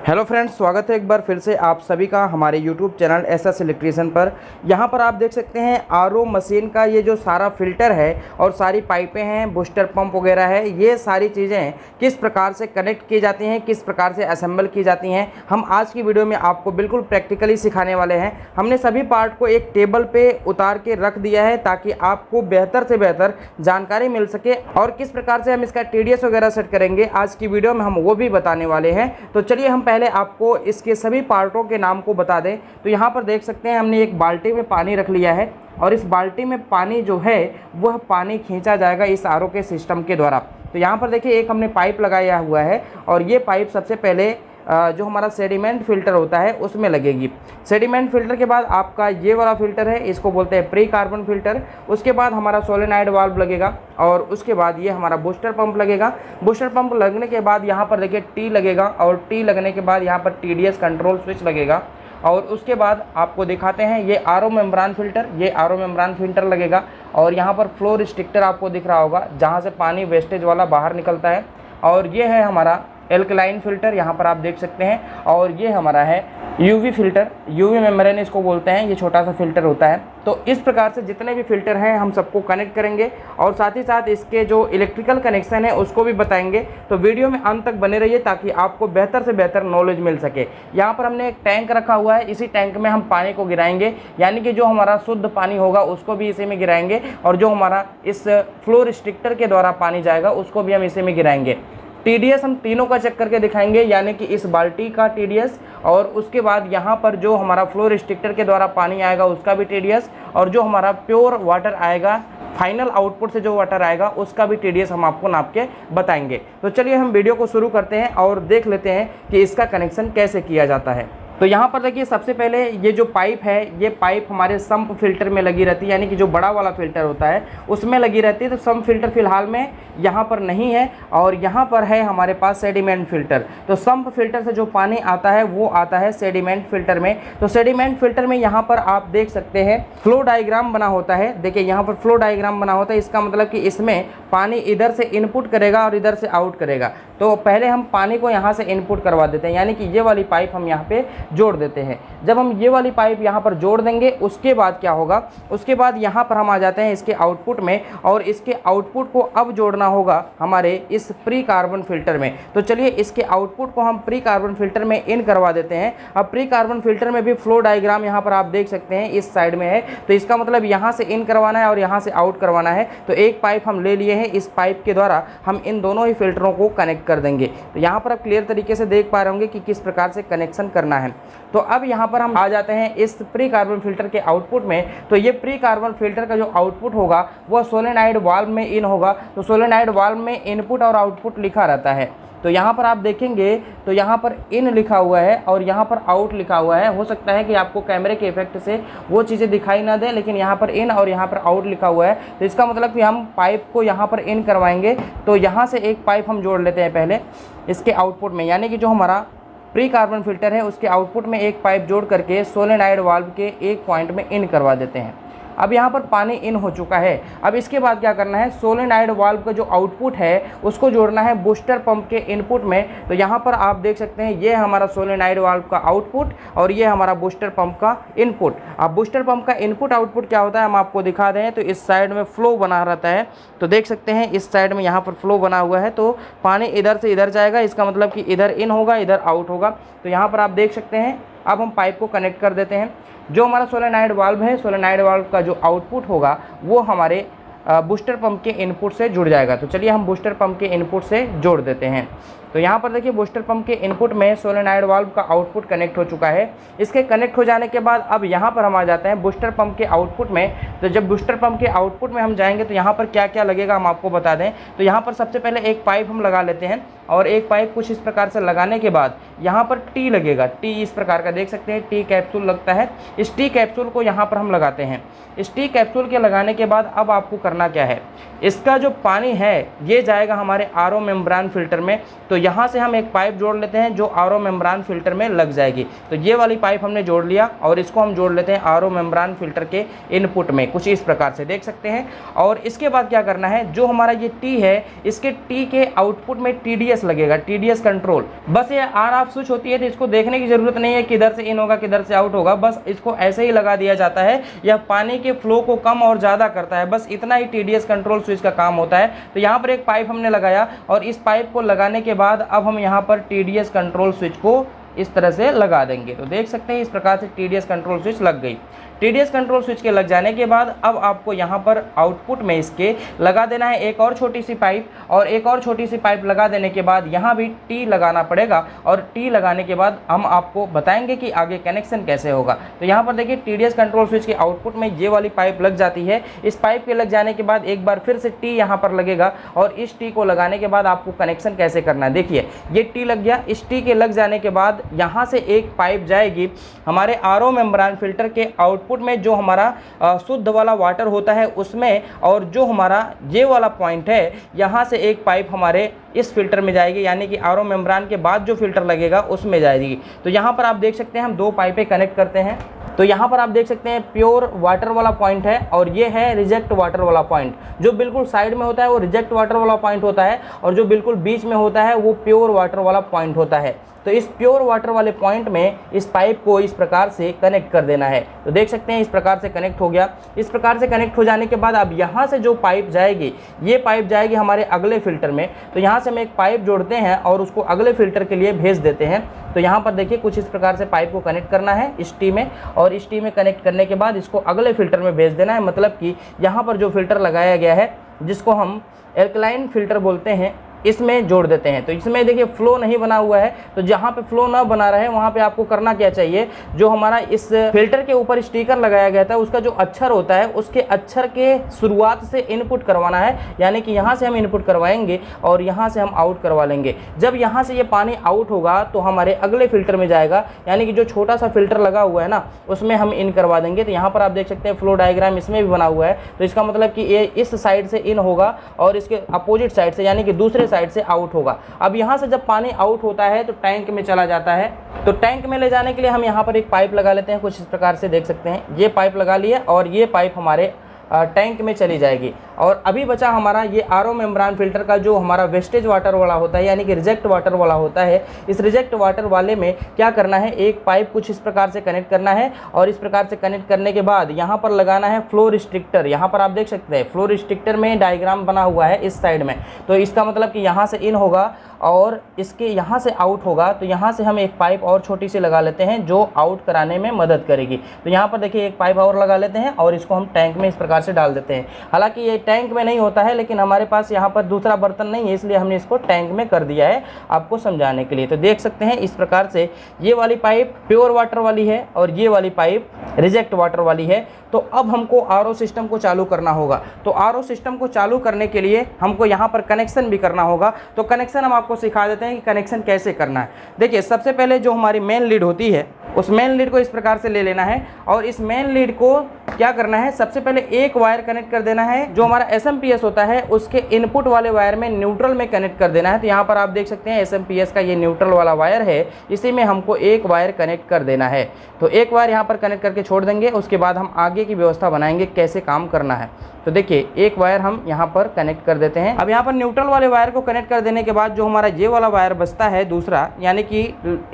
Hello friends, स्वागत है एक बार फिर से आप सभी का हमारे यूट्यूब चैनल एसएस इलेक्ट्रिशियन पर। यहाँ पर आप देख सकते हैं आरओ मशीन का ये जो सारा फिल्टर है और सारी पाइपें हैं, बूस्टर पंप वगैरह है, ये सारी चीज़ें किस प्रकार से कनेक्ट की जाती हैं, किस प्रकार से असेंबल की जाती हैं, हम आज की वीडियो में आपको बिल्कुल प्रैक्टिकली सिखाने वाले हैं। हमने सभी पार्ट को एक टेबल पर उतार के रख दिया है ताकि आपको बेहतर से बेहतर जानकारी मिल सके और किस प्रकार से हम इसका टीडीएस वगैरह सेट करेंगे आज की वीडियो में हम वो भी बताने वाले हैं। तो चलिए हम पहले आपको इसके सभी पार्टों के नाम को बता दें। तो यहाँ पर देख सकते हैं हमने एक बाल्टी में पानी रख लिया है और इस बाल्टी में पानी जो है वह पानी खींचा जाएगा इस आरओ के सिस्टम के द्वारा। तो यहाँ पर देखिए एक हमने पाइप लगाया हुआ है और ये पाइप सबसे पहले जो हमारा सेडिमेंट फ़िल्टर होता है उसमें लगेगी। सेडिमेंट फ़िल्टर के बाद आपका ये वाला फ़िल्टर है, इसको बोलते हैं प्री कार्बन फ़िल्टर। उसके बाद हमारा सोलेनॉइड वाल्व लगेगा और उसके बाद ये हमारा बूस्टर पंप लगेगा। बूस्टर पंप लगने के बाद यहाँ पर देखिए टी लगेगा और टी लगने के बाद यहाँ पर टीडीएस कंट्रोल स्विच लगेगा और उसके बाद आपको दिखाते हैं ये आरओ मेम्ब्रान फ़िल्टर, ये आरओ मेम्ब्रान फ़िल्टर लगेगा और यहाँ पर फ्लो रिस्ट्रिक्टर आपको दिख रहा होगा जहाँ से पानी वेस्टेज वाला बाहर निकलता है। और ये है हमारा एल्कलाइन फ़िल्टर, यहाँ पर आप देख सकते हैं। और ये हमारा है यूवी फ़िल्टर, यूवी मेम्ब्रेन इसको बोलते हैं, ये छोटा सा फ़िल्टर होता है। तो इस प्रकार से जितने भी फ़िल्टर हैं हम सबको कनेक्ट करेंगे और साथ ही साथ इसके जो इलेक्ट्रिकल कनेक्शन है उसको भी बताएंगे। तो वीडियो में अंत तक बने रहिए ताकि आपको बेहतर से बेहतर नॉलेज मिल सके। यहाँ पर हमने एक टैंक रखा हुआ है, इसी टैंक में हम पानी को गिराएंगे, यानी कि जो हमारा शुद्ध पानी होगा उसको भी इसी में गिराएंगे और जो हमारा इस फ्लो रिस्ट्रिक्टर के द्वारा पानी जाएगा उसको भी हम इसी में गिराएंगे। टीडीएस हम तीनों का चेक करके दिखाएंगे, यानी कि इस बाल्टी का टीडीएस और उसके बाद यहाँ पर जो हमारा फ्लो रिस्ट्रिक्टर के द्वारा पानी आएगा उसका भी टीडीएस और जो हमारा प्योर वाटर आएगा, फाइनल आउटपुट से जो वाटर आएगा उसका भी टीडीएस हम आपको नाप के बताएंगे। तो चलिए हम वीडियो को शुरू करते हैं और देख लेते हैं कि इसका कनेक्शन कैसे किया जाता है। तो यहाँ पर देखिए सबसे पहले ये जो पाइप है, ये पाइप हमारे सम्प फिल्टर में लगी रहती है, यानी कि जो बड़ा वाला फिल्टर होता है उसमें लगी रहती है। तो सम्प फिल्टर फिलहाल में यहाँ पर नहीं है और यहाँ पर है हमारे पास सेडिमेंट फिल्टर। तो सम्प फिल्टर से जो पानी आता है वो आता है सेडिमेंट फिल्टर में। तो सेडिमेंट फिल्टर में यहाँ पर आप देख सकते हैं फ्लो डायग्राम बना होता है। देखिए यहाँ पर फ्लो डायग्राम बना होता है, इसका मतलब कि इसमें पानी इधर से इनपुट करेगा और इधर से आउट करेगा। तो पहले हम पानी को यहाँ से इनपुट करवा देते हैं, यानी कि ये वाली पाइप हम यहाँ पे जोड़ देते हैं। जब हम ये वाली पाइप यहाँ पर जोड़ देंगे उसके बाद क्या होगा, उसके बाद यहाँ पर हम आ जाते हैं इसके आउटपुट में और इसके आउटपुट को अब जोड़ना होगा हमारे इस प्री कार्बन फिल्टर में। तो चलिए इसके आउटपुट को हम प्री कार्बन फिल्टर में इन करवा देते हैं। अब प्री कार्बन फिल्टर में भी फ्लो डायग्राम यहाँ पर आप देख सकते हैं इस साइड में है। तो इसका मतलब यहाँ से इन करवाना है और यहाँ से आउट करवाना है। तो एक पाइप हम ले लिए हैं, इस पाइप के द्वारा हम इन दोनों ही फिल्टरों को कनेक्ट कर देंगे। तो यहाँ पर आप क्लियर तरीके से देख पा रहे होंगे कि किस प्रकार से कनेक्शन करना है। तो अब यहाँ पर हम आ जाते हैं इस प्री कार्बन फिल्टर के आउटपुट में। तो ये प्री कार्बन फिल्टर का जो आउटपुट होगा वह सोलेनॉइड वाल्व में इन होगा। तो सोलेनॉइड वाल्व में इनपुट और आउटपुट लिखा रहता है। तो यहाँ पर आप देखेंगे तो यहाँ पर इन लिखा हुआ है और यहाँ पर आउट लिखा हुआ है। हो सकता है कि आपको कैमरे के इफेक्ट से वो चीज़ें दिखाई ना दें, लेकिन यहाँ पर इन और यहाँ पर आउट लिखा हुआ है। तो इसका मतलब कि हम पाइप को यहाँ पर इन करवाएंगे। तो यहाँ से एक पाइप हम जोड़ लेते हैं पहले इसके आउटपुट में, यानी कि जो हमारा प्री कार्बन फिल्टर है उसके आउटपुट में एक पाइप जोड़ करके सोलेनॉइड वाल्व के एक पॉइंट में इन करवा देते हैं। अब यहाँ पर पानी इन हो चुका है। अब इसके बाद क्या करना है, सोलेनॉइड वाल्व का जो आउटपुट है उसको जोड़ना है बूस्टर पंप के इनपुट में। तो यहाँ पर आप देख सकते हैं ये हमारा सोलेनॉइड वाल्व का आउटपुट और ये हमारा बूस्टर पंप का इनपुट। अब बूस्टर पंप का इनपुट आउटपुट क्या होता है हम आपको दिखा दें। तो इस साइड में फ्लो बना रहता है, तो देख सकते हैं इस साइड में यहाँ पर फ्लो बना हुआ है। तो पानी इधर से इधर जाएगा, इसका मतलब कि इधर इन होगा इधर आउट होगा। तो यहाँ पर आप देख सकते हैं। अब हम पाइप को कनेक्ट कर देते हैं। जो हमारा सोलेनॉइड वाल्व है, सोलेनॉइड वाल्व का जो आउटपुट होगा वो हमारे बूस्टर पंप के इनपुट से जुड़ जाएगा। तो चलिए हम बूस्टर पंप के इनपुट से जोड़ देते हैं। तो यहाँ पर देखिए बूस्टर पंप के इनपुट में सोलेनॉइड वाल्व का आउटपुट कनेक्ट हो चुका है। इसके कनेक्ट हो जाने के बाद अब यहाँ पर हम आ जाते हैं बूस्टर पंप के आउटपुट में। तो जब बूस्टर पंप के आउटपुट में हम जाएंगे तो यहाँ पर क्या क्या लगेगा हम आपको बता दें। तो यहाँ पर सबसे पहले एक पाइप हम लगा लेते हैं और एक पाइप कुछ इस प्रकार से लगाने के बाद यहाँ पर टी लगेगा। टी इस प्रकार का देख सकते हैं, टी कैप्सूल लगता है। इस टी कैप्सूल को यहाँ पर हम लगाते हैं। इस टी कैप्सूल के लगाने के बाद अब आपको करना क्या है, इसका जो पानी है ये जाएगा हमारे आरओ मेम्ब्रान फिल्टर में। तो यहाँ से हम एक पाइप जोड़ लेते हैं जो आरओ मेम्ब्रेन फिल्टर में लग जाएगी। तो ये वाली पाइप हमने जोड़ लिया और इसको हम जोड़ लेते हैं आरओ मेम्ब्रेन फिल्टर के इनपुट में, कुछ इस प्रकार से देख सकते हैं। और इसके बाद क्या करना है, जो हमारा ये टी है इसके टी के आउटपुट में टीडीएस लगेगा, टीडीएस कंट्रोल। बस ये ऑन ऑफ स्विच होती है तो इसको देखने की जरूरत नहीं है किधर से इन होगा किधर से आउट होगा, बस इसको ऐसे ही लगा दिया जाता है। यह पानी के फ्लो को कम और ज़्यादा करता है, बस इतना ही टीडीएस कंट्रोल स्विच का काम होता है। तो यहाँ पर एक पाइप हमने लगाया और इस पाइप को लगाने के बाद अब हम यहाँ पर टीडीएस कंट्रोल स्विच को इस तरह से लगा देंगे। तो देख सकते हैं इस प्रकार से टीडीएस कंट्रोल स्विच लग गई। टीडीएस कंट्रोल स्विच के लग जाने के बाद अब आपको यहाँ पर आउटपुट में इसके लगा देना है एक और छोटी सी पाइप, और एक और छोटी सी पाइप लगा देने के बाद यहाँ भी टी लगाना पड़ेगा। और टी लगाने के बाद हम आपको बताएंगे कि आगे कनेक्शन कैसे होगा। तो यहाँ पर देखिए टीडीएस कंट्रोल स्विच के आउटपुट में ये वाली पाइप लग जाती है। इस पाइप के लग जाने के बाद एक बार फिर से टी यहाँ पर लगेगा और इस टी को लगाने के बाद आपको कनेक्शन कैसे करना है। देखिए ये टी लग गया, इस टी के लग जाने के बाद यहाँ से एक पाइप जाएगी हमारे आरओ मेम्ब्रेन फिल्टर के आउटपुट में, जो हमारा शुद्ध वाला वाटर होता है उसमें, और जो हमारा ये वाला पॉइंट है यहाँ से एक पाइप हमारे इस फिल्टर में जाएगी, यानी कि आरओ मेम्ब्रेन के बाद जो फिल्टर लगेगा उसमें जाएगी। तो यहाँ पर आप देख सकते हैं हम दो पाइपें कनेक्ट करते हैं। तो यहाँ पर आप देख सकते हैं प्योर वाटर वाला पॉइंट है और ये है रिजेक्ट वाटर वाला पॉइंट। जो बिल्कुल साइड में होता है वो रिजेक्ट वाटर वाला पॉइंट होता है और जो बिल्कुल बीच में होता है वो प्योर वाटर वाला पॉइंट होता है। तो इस प्योर वाटर वाले पॉइंट में इस पाइप को इस प्रकार से कनेक्ट कर देना है। तो देख सकते हैं इस प्रकार से कनेक्ट हो गया। इस प्रकार से कनेक्ट हो जाने के बाद अब यहाँ से जो पाइप जाएगी, ये पाइप जाएगी हमारे अगले फिल्टर में। तो यहाँ से हम एक पाइप जोड़ते हैं और उसको अगले फिल्टर के लिए भेज देते हैं। तो यहाँ पर देखिए कुछ इस प्रकार से पाइप को कनेक्ट करना है इस टी में, और इस टी में कनेक्ट करने के बाद इसको अगले फिल्टर में भेज देना है। मतलब कि यहाँ पर जो फिल्टर लगाया गया है जिसको हम एल्कलाइन फिल्टर बोलते हैं, इसमें जोड़ देते हैं। तो इसमें देखिए फ्लो नहीं बना हुआ है, तो जहाँ पे फ्लो ना बना रहे वहाँ पे आपको करना क्या चाहिए, जो हमारा इस फिल्टर के ऊपर स्टिकर लगाया गया था उसका जो अक्षर होता है उसके अक्षर के शुरुआत से इनपुट करवाना है। यानी कि यहाँ से हम इनपुट करवाएंगे और यहाँ से हम आउट करवा लेंगे। जब यहाँ से ये पानी आउट होगा तो हमारे अगले फिल्टर में जाएगा, यानी कि जो छोटा सा फिल्टर लगा हुआ है ना उसमें हम इन करवा देंगे। तो यहाँ पर आप देख सकते हैं फ्लो डायग्राम इसमें भी बना हुआ है। तो इसका मतलब कि ये इस साइड से इन होगा और इसके अपोजिट साइड से यानी कि दूसरे साइड से आउट होगा। अब यहाँ से जब पानी आउट होता है तो टैंक में चला जाता है। तो टैंक में ले जाने के लिए हम यहाँ पर एक पाइप लगा लेते हैं, कुछ इस प्रकार से देख सकते हैं। ये पाइप लगा लिया और ये पाइप हमारे टैंक में चली जाएगी। और अभी बचा हमारा ये आरओ मेम्ब्रेन फिल्टर का जो हमारा वेस्टेज वाटर वाला होता है, यानी कि रिजेक्ट वाटर वाला होता है। इस रिजेक्ट वाटर वाले में क्या करना है, एक पाइप कुछ इस प्रकार से कनेक्ट करना है और इस प्रकार से कनेक्ट करने के बाद यहाँ पर लगाना है फ्लो रिस्ट्रिक्टर। यहाँ पर आप देख सकते हैं फ्लो रिस्ट्रिक्टर में डायग्राम बना हुआ है इस साइड में। तो इसका मतलब कि यहाँ से इन होगा और इसके यहाँ से आउट होगा। तो यहाँ से हम एक पाइप और छोटी सी लगा लेते हैं जो आउट कराने में मदद करेगी। तो यहाँ पर देखिए एक पाइप और लगा लेते हैं और इसको हम टैंक में इस प्रकार से डाल देते हैं। हालांकि ये टैंक में नहीं होता है, लेकिन हमारे पास यहाँ पर दूसरा बर्तन नहीं है इसलिए हमने इसको टैंक में कर दिया है आपको समझाने के लिए। तो देख सकते हैं इस प्रकार से ये वाली पाइप प्योर वाटर वाली है और ये वाली पाइप रिजेक्ट वाटर वाली है। तो अब हमको आरओ सिस्टम को चालू करना होगा। तो आरओ सिस्टम को चालू करने के लिए हमको यहाँ पर कनेक्शन भी करना होगा। तो कनेक्शन हम आपको सिखा देते हैं कि कनेक्शन कैसे करना है। देखिए सबसे पहले जो हमारी मेन लीड होती है उस मेन लीड को इस प्रकार से ले लेना है और इस मेन लीड को क्या करना है, सबसे पहले एक वायर कनेक्ट कर देना है जो हमारा एसएमपीएस होता है उसके इनपुट वाले वायर में न्यूट्रल में कनेक्ट कर देना है। तो यहाँ पर आप देख सकते हैं एसएमपीएस का ये न्यूट्रल वाला वायर है, इसी में हमको एक वायर कनेक्ट कर देना है। तो एक वायर यहाँ पर कनेक्ट करके छोड़ देंगे, उसके बाद हम आगे की व्यवस्था बनाएंगे कैसे काम करना है। तो देखिए एक वायर हम यहाँ पर कनेक्ट कर देते हैं। अब यहाँ पर न्यूट्रल वाले वायर को कनेक्ट कर देने के बाद जो हमारा ये वाला वायर बचता है दूसरा, यानी कि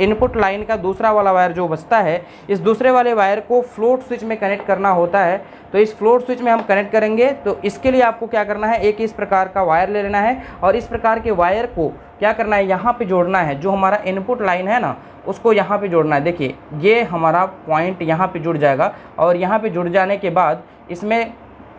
इनपुट लाइन का दूसरा वाला वायर जो बचता है, इस दूसरे वाले वायर को फ्लोट स्विच में कनेक्ट करना होता है। तो इस फ्लोट स्विच में हम कनेक्ट करेंगे। तो इसके लिए आपको क्या करना है, एक इस प्रकार का वायर ले लेना है और इस प्रकार के वायर को क्या करना है, यहाँ पे जोड़ना है। जो हमारा इनपुट लाइन है ना उसको यहाँ पे जोड़ना है। देखिए ये हमारा पॉइंट यहाँ पे जुड़ जाएगा और यहाँ पे जुड़ जाने के बाद इसमें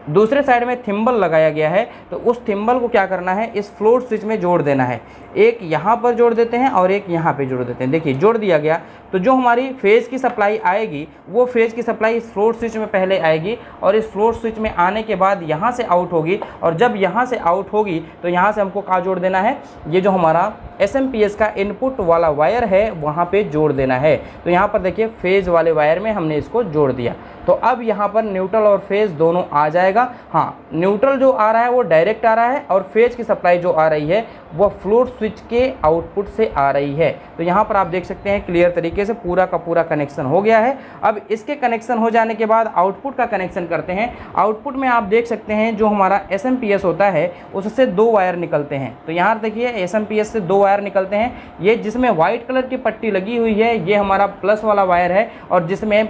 दूसरे साइड में थिम्बल लगाया गया है। तो उस थिम्बल को क्या करना है, इस फ्लोट स्विच में जोड़ देना है। एक यहाँ पर जोड़ देते हैं और एक यहाँ पे जोड़ देते हैं। देखिए जोड़ दिया गया। तो जो हमारी फेज़ की सप्लाई आएगी वो फेज़ की सप्लाई इस फ्लोट स्विच में पहले आएगी और इस फ्लोट स्विच में आने के बाद यहाँ से आउट होगी। और जब यहाँ से आउट होगी तो यहाँ से हमको कहाँ जोड़ देना है, ये जो हमारा एसएमपीएस का इनपुट वाला वायर है वहाँ पे जोड़ देना है। तो यहाँ पर देखिए फेज़ वाले वायर में हमने इसको जोड़ दिया। तो अब यहाँ पर न्यूट्रल और फेज़ दोनों आ जाएगा जाएगा। हाँ, न्यूट्रल जो आ रहा है वो डायरेक्ट आ रहा है और फेज की सप्लाई जो आ रही है वो फ्लोट स्विच के आउटपुट से आ रही है। तो यहाँ पर आप देख सकते हैं क्लियर तरीके से पूरा का पूरा कनेक्शन हो गया है। अब इसके कनेक्शन हो जाने के बाद आउटपुट का कनेक्शन करते हैं। आउटपुट में आप देख सकते हैं जो हमारा एसएमपीएस होता है उससे 2 वायर निकलते हैं। तो यहाँ देखिए एसएमपीएस से 2 वायर निकलते हैं। ये जिसमें व्हाइट कलर की पट्टी लगी हुई है ये हमारा प्लस वाला वायर है और जिसमें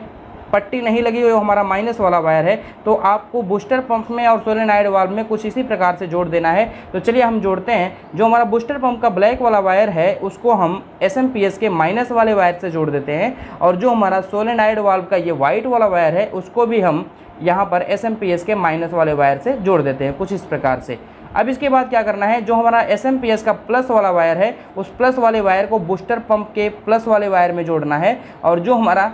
पट्टी नहीं लगी हुई वो हमारा माइनस वाला वायर है। तो आपको बूस्टर पंप में और सोलेनॉइड वाल्व में कुछ इसी प्रकार से जोड़ देना है। तो चलिए हम जोड़ते हैं। जो हमारा बूस्टर पंप का ब्लैक वाला वायर है उसको हम एसएमपीएस के माइनस वाले वायर से जोड़ देते हैं और जो हमारा सोलेनॉइड वाल्व का ये वाइट वाला वायर है उसको भी हम यहाँ पर एसएमपीएस के माइनस वाले वायर से जोड़ देते हैं कुछ इस प्रकार से। अब इसके बाद क्या करना है, जो हमारा एसएमपीएस का प्लस वाला वायर है उस प्लस वाले वायर को बूस्टर पंप के प्लस वाले वायर में जोड़ना है और जो हमारा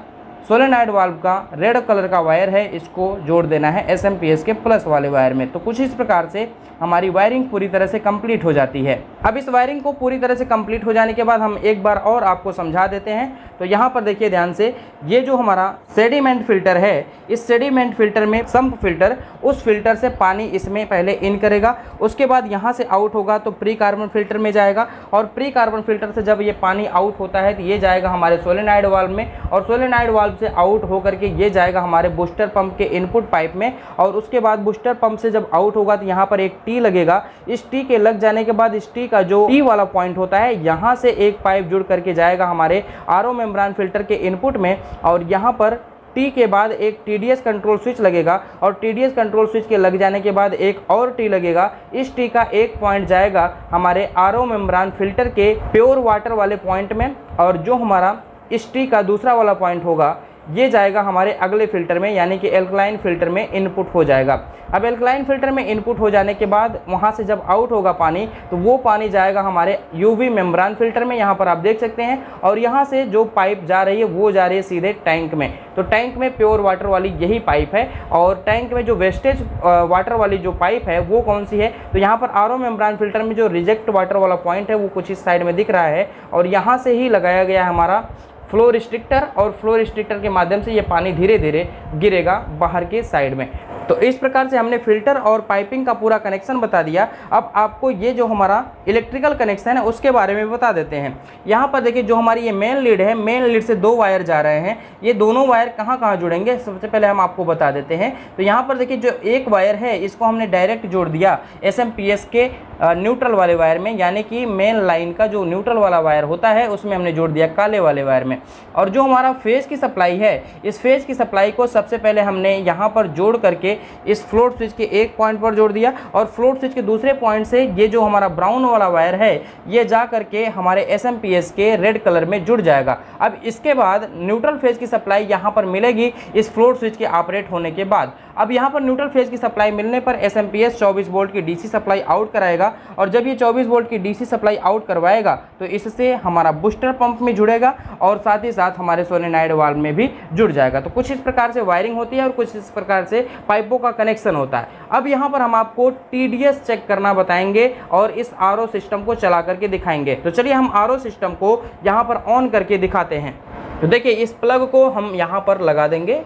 सोलेनॉइड वाल्व का रेड कलर का वायर है इसको जोड़ देना है एसएमपीएस के प्लस वाले वायर में। तो कुछ इस प्रकार से हमारी वायरिंग पूरी तरह से कंप्लीट हो जाती है। अब इस वायरिंग को पूरी तरह से कंप्लीट हो जाने के बाद हम एक बार और आपको समझा देते हैं। तो यहाँ पर देखिए ध्यान से, ये जो हमारा सेडिमेंट फिल्टर है इस सेडिमेंट फिल्टर में सम्प फिल्टर, उस फिल्टर से पानी इसमें पहले इन करेगा, उसके बाद यहाँ से आउट होगा तो प्री कार्बन फिल्टर में जाएगा और प्री कार्बन फिल्टर से जब ये पानी आउट होता है तो ये जाएगा हमारे सोलेनॉइड वाल्व में और सोलेनॉइड वाल्व से आउट होकर के ये जाएगा हमारे बूस्टर पंप के इनपुट पाइप में और उसके बाद बूस्टर पंप से जब आउट होगा तो यहाँ पर एक टी लगेगा। इस टी के लग जाने के बाद इस टी का जो टी वाला पॉइंट होता है यहाँ से एक पाइप जुड़ करके जाएगा हमारे आरओ मेम्ब्रेन फिल्टर के इनपुट में और यहाँ पर टी के बाद एक टीडीएस कंट्रोल स्विच लगेगा और टीडीएस कंट्रोल स्विच के लग जाने के बाद एक और टी लगेगा। इस टी का एक पॉइंट जाएगा हमारे आरओ मेम्ब्रेन फिल्टर के प्योर वाटर वाले पॉइंट में और जो हमारा इस टी का दूसरा वाला पॉइंट होगा ये जाएगा हमारे अगले फिल्टर में यानी कि एल्कलाइन फिल्टर में इनपुट हो जाएगा। अब एल्कलाइन फिल्टर में इनपुट हो जाने के बाद वहाँ से जब आउट होगा पानी तो वो पानी जाएगा हमारे यूवी मेम्ब्रेन फिल्टर में, यहाँ पर आप देख सकते हैं, और यहाँ से जो पाइप जा रही है वो जा रही है सीधे टैंक में। तो टैंक में प्योर वाटर वाली यही पाइप है और टैंक में जो वेस्टेज वाटर वाली जो पाइप है वो कौन सी है, तो यहाँ पर आरओ मेम्ब्रेन फिल्टर में जो रिजेक्ट वाटर वाला पॉइंट है वो कुछ इस साइड में दिख रहा है और यहाँ से ही लगाया गया है हमारा फ्लो रिस्ट्रिक्टर और फ्लो रिस्ट्रिक्टर के माध्यम से ये पानी धीरे धीरे गिरेगा बाहर के साइड में। तो इस प्रकार से हमने फिल्टर और पाइपिंग का पूरा कनेक्शन बता दिया। अब आपको ये जो हमारा इलेक्ट्रिकल कनेक्शन है उसके बारे में बता देते हैं। यहाँ पर देखिए जो हमारी ये मेन लीड है, मेन लीड से 2 वायर जा रहे हैं। ये दोनों वायर कहाँ कहाँ जुड़ेंगे सबसे पहले हम आपको बता देते हैं। तो यहाँ पर देखिए जो एक वायर है इसको हमने डायरेक्ट जोड़ दिया एसएमपीएस के न्यूट्रल वाले वायर में, यानी कि मेन लाइन का जो न्यूट्रल वाला वायर होता है उसमें हमने जोड़ दिया काले वाले वायर में। और जो हमारा फेज की सप्लाई है इस फेज की सप्लाई को सबसे पहले हमने यहाँ पर जोड़ करके इस फ्लोट स्विच के एक पॉइंट पर जोड़ दिया और फ्लोट स्विच के दूसरे पॉइंट से ये जो हमारा ब्राउन वाला वायर है ये जा करके हमारे एसएमपीएस के रेड कलर में जुड़ जाएगा। अब इसके बाद न्यूट्रल फेज की सप्लाई यहाँ पर मिलेगी इस फ्लोट स्विच के ऑपरेट होने के बाद। अब यहाँ पर न्यूट्रल फेज की सप्लाई मिलने पर एसएमपीएस 24 वोल्ट की डीसी सप्लाई आउट कराएगा और जब ये 24 वोल्ट की डीसी सप्लाई आउट करवाएगा तो इससे हमारा बूस्टर पंप में जुड़ेगा और साथ ही साथ हमारे सोलेनॉइड वाल्व में भी जुड़ जाएगा। तो कुछ इस प्रकार से वायरिंग होती है और कुछ इस प्रकार से पाइपों का कनेक्शन होता है। अब यहाँ पर हम आपको टीडीएस चेक करना बताएंगे और इस आरओ सिस्टम को चला करके दिखाएंगे। तो चलिए हम आरओ सिस्टम को यहाँ पर ऑन करके दिखाते हैं। तो देखिए इस प्लग को हम यहाँ पर लगा देंगे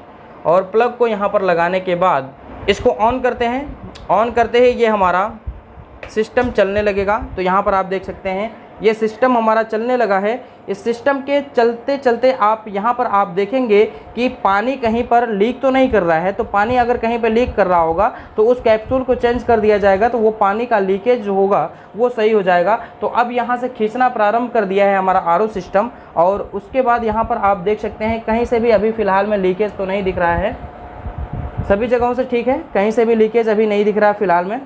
और प्लग को यहाँ पर लगाने के बाद इसको ऑन करते हैं। ऑन करते ही ये हमारा सिस्टम चलने लगेगा। तो यहाँ पर आप देख सकते हैं ये सिस्टम हमारा चलने लगा है। इस सिस्टम के चलते चलते आप यहाँ पर आप देखेंगे कि पानी कहीं पर लीक तो नहीं कर रहा है। तो पानी अगर कहीं पर लीक कर रहा होगा तो उस कैप्सूल को चेंज कर दिया जाएगा तो वो पानी का लीकेज जो होगा वो सही हो जाएगा। तो अब यहाँ से खींचना प्रारंभ कर दिया है हमारा आरओ सिस्टम और उसके बाद यहाँ पर आप देख सकते हैं कहीं से भी अभी फ़िलहाल में लीकेज तो नहीं दिख रहा है, सभी जगहों से ठीक है, कहीं से भी लीकेज अभी नहीं दिख रहा है फ़िलहाल में।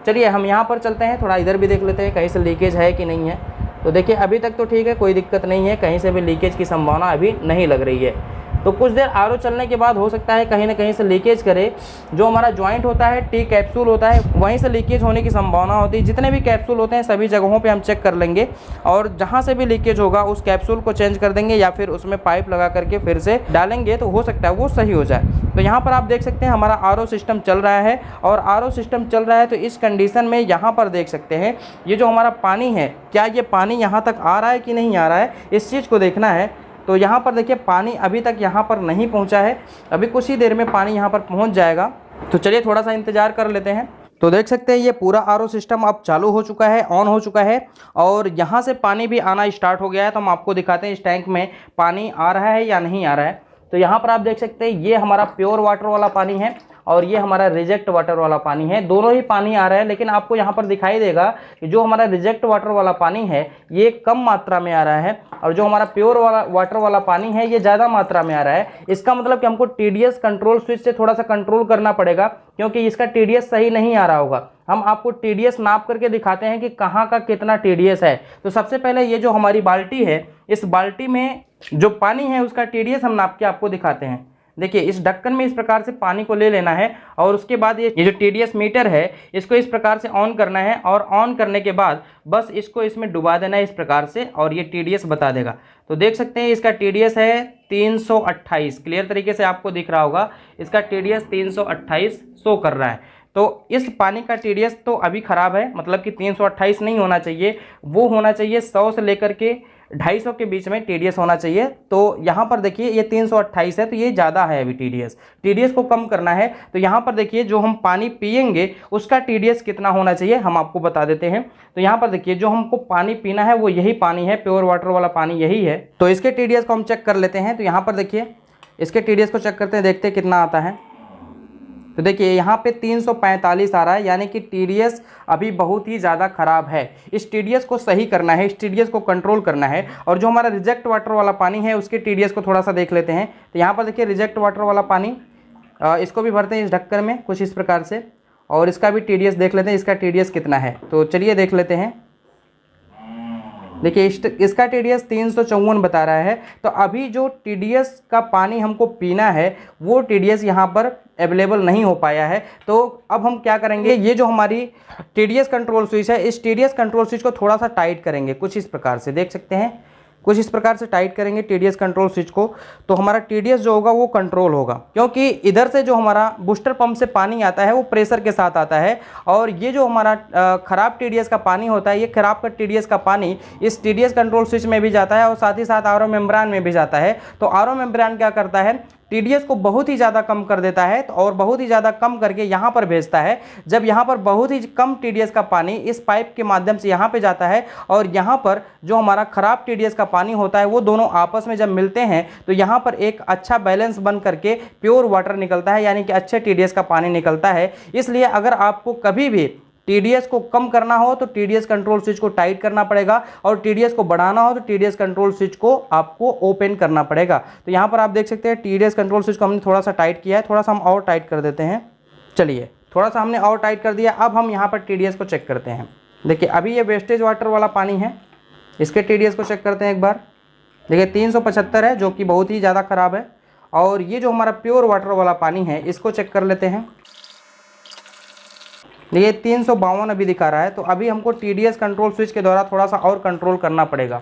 चलिए हम यहाँ पर चलते हैं, थोड़ा इधर भी देख लेते हैं कहीं से लीकेज है कि नहीं है। तो देखिए अभी तक तो ठीक है, कोई दिक्कत नहीं है, कहीं से भी लीकेज की संभावना अभी नहीं लग रही है। तो कुछ देर आरओ चलने के बाद हो सकता है कहीं ना कहीं से लीकेज करे। जो हमारा जॉइंट होता है, टी कैप्सूल होता है, वहीं से लीकेज होने की संभावना होती है। जितने भी कैप्सूल होते हैं सभी जगहों पे हम चेक कर लेंगे और जहाँ से भी लीकेज होगा उस कैप्सूल को चेंज कर देंगे या फिर उसमें पाइप लगा करके फिर से डालेंगे तो हो सकता है वो सही हो जाए। तो यहाँ पर आप देख सकते हैं हमारा आरओ सिस्टम चल रहा है और आरओ सिस्टम चल रहा है तो इस कंडीशन में यहाँ पर देख सकते हैं ये जो हमारा पानी है, क्या ये पानी यहाँ तक आ रहा है कि नहीं आ रहा है, इस चीज़ को देखना है। तो यहाँ पर देखिए पानी अभी तक यहाँ पर नहीं पहुँचा है, अभी कुछ ही देर में पानी यहाँ पर पहुँच जाएगा। तो चलिए थोड़ा सा इंतज़ार कर लेते हैं। तो देख सकते हैं ये पूरा आरओ सिस्टम अब चालू हो चुका है, ऑन हो चुका है और यहाँ से पानी भी आना स्टार्ट हो गया है। तो हम आपको दिखाते हैं इस टैंक में पानी आ रहा है या नहीं आ रहा है। तो यहाँ पर आप देख सकते हैं ये हमारा प्योर वाटर वाला पानी है और ये हमारा रिजेक्ट वाटर वाला पानी है। दोनों ही पानी आ रहा है, लेकिन आपको यहाँ पर दिखाई देगा कि जो हमारा रिजेक्ट वाटर वाला पानी है ये कम मात्रा में आ रहा है और जो हमारा प्योर वाटर वाला पानी है ये ज़्यादा मात्रा में आ रहा है। इसका मतलब कि हमको टीडीएस कंट्रोल स्विच से थोड़ा सा कंट्रोल करना पड़ेगा, क्योंकि इसका टीडीएस सही नहीं आ रहा होगा। हम आपको टीडीएस नाप करके दिखाते हैं कि कहाँ का कितना टीडीएस है। तो सबसे पहले ये जो हमारी बाल्टी है, इस बाल्टी में जो पानी है उसका टीडीएस हम नाप के आपको दिखाते हैं। देखिए इस ढक्कन में इस प्रकार से पानी को ले लेना है और उसके बाद ये जो टीडीएस मीटर है इसको इस प्रकार से ऑन करना है और ऑन करने के बाद बस इसको इसमें डुबा देना है इस प्रकार से और ये टीडीएस बता देगा। तो देख सकते हैं इसका टीडीएस है 328, क्लियर तरीके से आपको दिख रहा होगा इसका टीडीएस 328 शो कर रहा है। तो इस पानी का टीडीएस तो अभी ख़राब है, मतलब कि 328 नहीं होना चाहिए, वो होना चाहिए 100 से लेकर के 250 के बीच में टीडीएस होना चाहिए। तो यहाँ पर देखिए ये 328 है, तो ये ज़्यादा है अभी टीडीएस को कम करना है। तो यहाँ पर देखिए जो हम पानी पियेंगे उसका टीडीएस कितना होना चाहिए हम आपको बता देते हैं। तो यहाँ पर देखिए जो हमको पानी पीना है वो यही पानी है, प्योर वाटर वाला पानी यही है। तो इसके टीडीएस को हम चेक कर लेते हैं। तो यहाँ पर देखिए इसके टीडीएस को चेक करते हैं, देखते हैं कितना आता है। तो देखिए यहाँ पे 345 आ रहा है, यानी कि टीडीएस अभी बहुत ही ज़्यादा ख़राब है। इस टीडीएस को सही करना है, इस टीडीएस को कंट्रोल करना है। और जो हमारा रिजेक्ट वाटर वाला पानी है उसके टीडीएस को थोड़ा सा देख लेते हैं। तो यहाँ पर देखिए रिजेक्ट वाटर वाला पानी, इसको भी भरते हैं इस ढक्कन में कुछ इस प्रकार से और इसका भी टीडीएस देख लेते हैं, इसका टीडीएस कितना है। तो चलिए देख लेते हैं। देखिए इसका टीडीएस 354 बता रहा है। तो अभी जो टीडीएस का पानी हमको पीना है वो टीडीएस यहाँ पर अवेलेबल नहीं हो पाया है। तो अब हम क्या करेंगे, ये जो हमारी टीडीएस कंट्रोल स्विच है इस टीडीएस कंट्रोल स्विच को थोड़ा सा टाइट करेंगे कुछ इस प्रकार से, देख सकते हैं कुछ इस प्रकार से टाइट करेंगे टीडीएस कंट्रोल स्विच को। तो हमारा टीडीएस जो होगा वो कंट्रोल होगा, क्योंकि इधर से जो हमारा बूस्टर पंप से पानी आता है वो प्रेशर के साथ आता है और ये जो हमारा ख़राब टीडीएस का पानी होता है, ये ख़राब का टीडीएस का पानी इस टीडीएस कंट्रोल स्विच में भी जाता है और साथ ही साथ आरओ मेम्ब्रेन में भी जाता है। तो आरओ मेम्ब्रेन क्या करता है, टीडीएस को बहुत ही ज़्यादा कम कर देता है और बहुत ही ज़्यादा कम करके यहाँ पर भेजता है। जब यहाँ पर बहुत ही कम टीडीएस का पानी इस पाइप के माध्यम से यहाँ पे जाता है और यहाँ पर जो हमारा ख़राब टीडीएस का पानी होता है वो दोनों आपस में जब मिलते हैं तो यहाँ पर एक अच्छा बैलेंस बन करके प्योर वाटर निकलता है, यानी कि अच्छे टीडीएस का पानी निकलता है। इसलिए अगर आपको कभी भी टीडीएस को कम करना हो तो टीडीएस कंट्रोल स्विच को टाइट करना पड़ेगा और टीडीएस को बढ़ाना हो तो टीडीएस कंट्रोल स्विच को आपको ओपन करना पड़ेगा। तो यहाँ पर आप देख सकते हैं टीडीएस कंट्रोल स्विच को हमने थोड़ा सा टाइट किया है, थोड़ा सा हम और टाइट कर देते हैं। चलिए थोड़ा सा हमने और टाइट कर दिया। अब हम यहाँ पर टीडीएस को चेक करते हैं। देखिए अभी ये वेस्टेज वाटर वाला पानी है, इसके टीडीएस को चेक करते हैं एक बार। देखिए 375 है जो कि बहुत ही ज़्यादा ख़राब है। और ये जो हमारा प्योर वाटर वाला पानी है इसको चेक कर लेते हैं। ये 352 अभी दिखा रहा है। तो अभी हमको टीडीएस कंट्रोल स्विच के द्वारा थोड़ा सा और कंट्रोल करना पड़ेगा।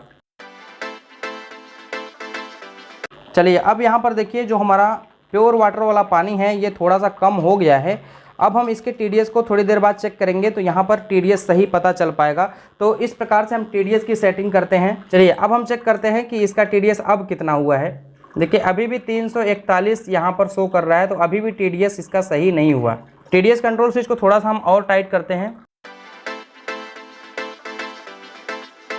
चलिए अब यहाँ पर देखिए जो हमारा प्योर वाटर वाला पानी है ये थोड़ा सा कम हो गया है। अब हम इसके टीडीएस को थोड़ी देर बाद चेक करेंगे तो यहाँ पर टीडीएस सही पता चल पाएगा। तो इस प्रकार से हम टीडीएस की सेटिंग करते हैं। चलिए अब हम चेक करते हैं कि इसका टीडीएस अब कितना हुआ है। देखिए अभी भी 341 यहाँ पर शो कर रहा है, तो अभी भी टीडीएस इसका सही नहीं हुआ। टीडीएस कंट्रोल स्विच को थोड़ा सा हम और टाइट करते हैं।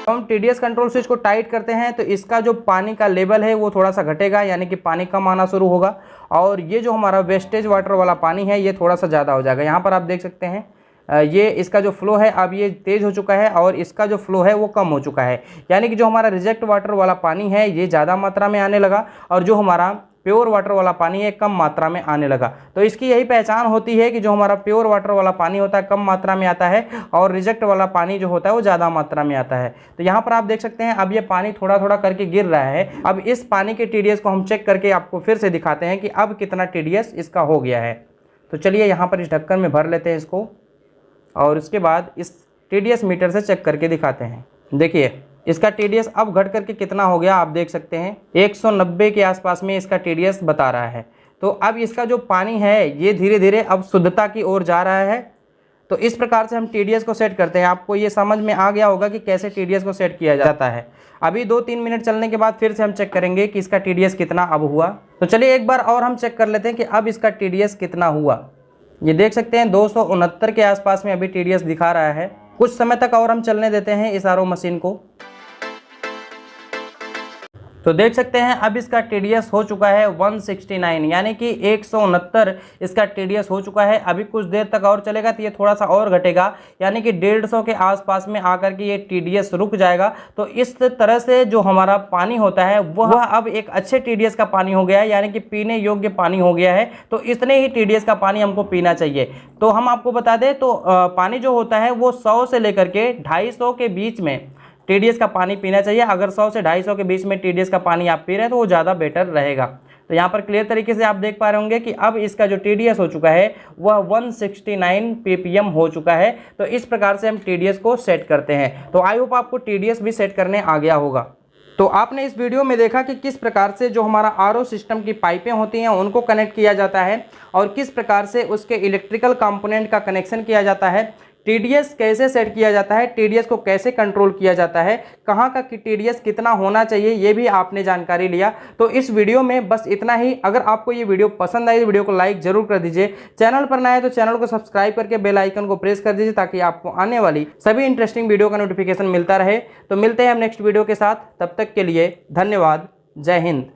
हम टीडीएस कंट्रोल स्विच को टाइट करते हैं तो इसका जो पानी का लेवल है वो थोड़ा सा घटेगा, यानी कि पानी कम आना शुरू होगा और ये जो हमारा वेस्टेज वाटर वाला पानी है ये थोड़ा सा ज़्यादा हो जाएगा। यहाँ पर आप देख सकते हैं ये इसका जो फ्लो है अब ये तेज़ हो चुका है और इसका जो फ्लो है वो कम हो चुका है, यानी कि जो हमारा रिजेक्ट वाटर वाला पानी है ये ज़्यादा मात्रा में आने लगा और जो हमारा प्योर वाटर वाला पानी है कम मात्रा में आने लगा। तो इसकी यही पहचान होती है कि जो हमारा प्योर वाटर वाला पानी होता है कम मात्रा में आता है और रिजेक्ट वाला पानी जो होता है वो ज़्यादा मात्रा में आता है। तो यहाँ पर आप देख सकते हैं अब ये पानी थोड़ा थोड़ा करके गिर रहा है। अब इस पानी के टीडीएस को हम चेक करके आपको फिर से दिखाते हैं कि अब कितना टीडीएस इसका हो गया है। तो चलिए यहाँ पर इस ढक्कन में भर लेते हैं इसको और उसके बाद इस टीडीएस मीटर से चेक करके दिखाते हैं। देखिए इसका टीडीएस अब घट करके कितना हो गया आप देख सकते हैं, 190 के आसपास में इसका टीडीएस बता रहा है। तो अब इसका जो पानी है ये धीरे धीरे अब शुद्धता की ओर जा रहा है। तो इस प्रकार से हम टीडीएस को सेट करते हैं। आपको ये समझ में आ गया होगा कि कैसे टीडीएस को सेट किया जाता है। अभी 2-3 मिनट चलने के बाद फिर से हम चेक करेंगे कि इसका टीडीएस कितना अब हुआ। तो चलिए एक बार और हम चेक कर लेते हैं कि अब इसका टीडीएस कितना हुआ। ये देख सकते हैं 269 के आसपास में अभी TDS दिखा रहा है। कुछ समय तक और हम चलने देते हैं इस RO मशीन को। तो देख सकते हैं अब इसका TDS हो चुका है 169, यानी कि 169 इसका TDS हो चुका है। अभी कुछ देर तक और चलेगा तो ये थोड़ा सा और घटेगा, यानी कि 150 के आसपास में आकर के ये TDS रुक जाएगा। तो इस तरह से जो हमारा पानी होता है वह अब एक अच्छे TDS का पानी हो गया है, यानी कि पीने योग्य पानी हो गया है। तो इतने ही TDS का पानी हमको पीना चाहिए। तो हम आपको बता दें तो पानी जो होता है वो 100 से लेकर के 250 के बीच में TDS का पानी पीना चाहिए। अगर 100 से 250 के बीच में TDS का पानी आप पी रहे हैं तो वो ज़्यादा बेटर रहेगा। तो यहाँ पर क्लियर तरीके से आप देख पा रहे होंगे कि अब इसका जो TDS हो चुका है वह 169 ppm हो चुका है। तो इस प्रकार से हम TDS को सेट करते हैं। तो आई होप आपको TDS भी सेट करने आ गया होगा। तो आपने इस वीडियो में देखा कि किस प्रकार से जो हमारा RO सिस्टम की पाइपें होती हैं उनको कनेक्ट किया जाता है और किस प्रकार से उसके इलेक्ट्रिकल कंपोनेंट का कनेक्शन किया जाता है, TDS कैसे सेट किया जाता है, TDS को कैसे कंट्रोल किया जाता है, कहाँ का TDS कितना होना चाहिए, ये भी आपने जानकारी लिया। तो इस वीडियो में बस इतना ही। अगर आपको ये वीडियो पसंद आई तो वीडियो को लाइक जरूर कर दीजिए। चैनल पर नए हैं तो चैनल को सब्सक्राइब करके बेल आइकन को प्रेस कर दीजिए ताकि आपको आने वाली सभी इंटरेस्टिंग वीडियो का नोटिफिकेशन मिलता रहे। तो मिलते हैं हम नेक्स्ट वीडियो के साथ, तब तक के लिए धन्यवाद। जय हिंद।